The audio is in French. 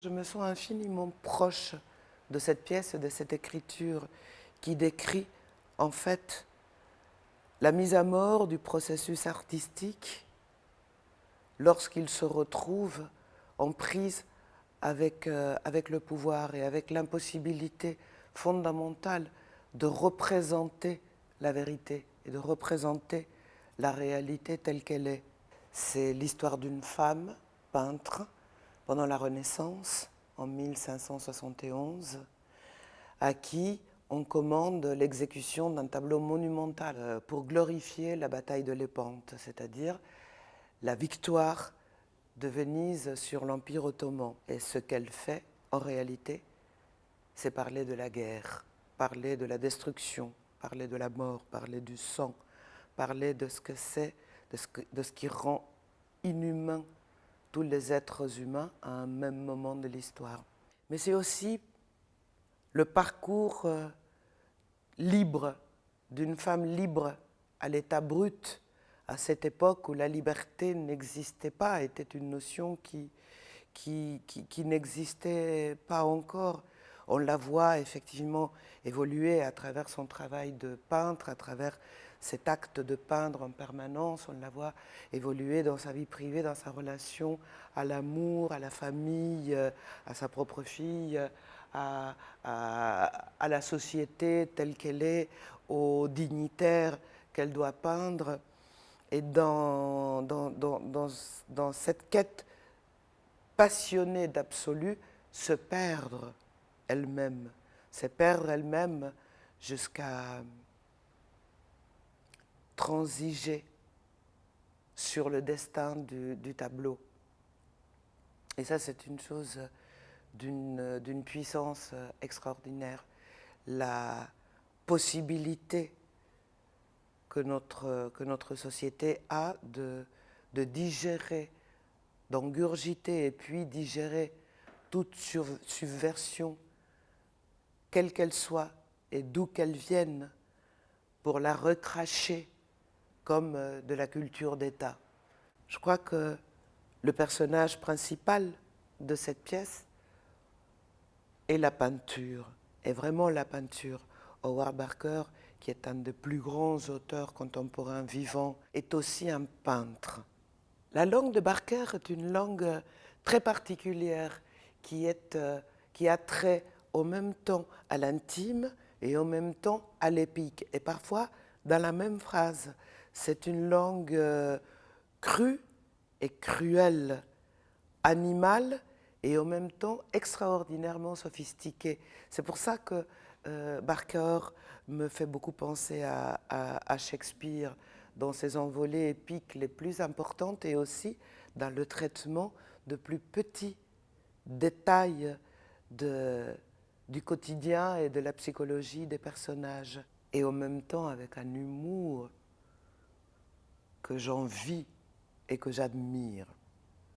Je me sens infiniment proche de cette pièce, de cette écriture qui décrit en fait la mise à mort du processus artistique lorsqu'il se retrouve en prise avec le pouvoir et avec l'impossibilité fondamentale de représenter la vérité et de représenter la réalité telle qu'elle est. C'est l'histoire d'une femme peintre pendant la Renaissance, en 1571, à qui on commande l'exécution d'un tableau monumental pour glorifier la bataille de Lépante, c'est-à-dire la victoire de Venise sur l'Empire ottoman. Et ce qu'elle fait, en réalité, c'est parler de la guerre, parler de la destruction, parler de la mort, parler du sang, parler de ce que c'est, de ce qui rend inhumain tous les êtres humains à un même moment de l'histoire. Mais c'est aussi le parcours libre d'une femme libre à l'état brut, à cette époque où la liberté n'existait pas, était une notion qui n'existait pas encore. On la voit effectivement évoluer à travers son travail de peintre, à travers cet acte de peindre en permanence, on la voit évoluer dans sa vie privée, dans sa relation à l'amour, à la famille, à sa propre fille, à la société telle qu'elle est, aux dignitaires qu'elle doit peindre. Et dans cette quête passionnée d'absolu, se perdre elle-même, c'est perdre elle-même jusqu'à transiger sur le destin du tableau. Et ça, c'est une chose d'une puissance extraordinaire. La possibilité que notre société a de digérer, d'engurgiter et puis digérer toute subversion, quelle qu'elle soit et d'où qu'elle vienne, pour la recracher comme de la culture d'État. Je crois que le personnage principal de cette pièce est la peinture, est vraiment la peinture. Howard Barker, qui est un des plus grands auteurs contemporains vivants, est aussi un peintre. La langue de Barker est une langue très particulière qui a trait au même temps à l'intime et en même temps à l'épique, et parfois dans la même phrase. C'est une langue crue et cruelle, animale et en même temps extraordinairement sophistiquée. C'est pour ça que Barker me fait beaucoup penser à Shakespeare dans ses envolées épiques les plus importantes et aussi dans le traitement de plus petits détails du quotidien et de la psychologie des personnages. Et en même temps avec un humour que j'envie et que j'admire.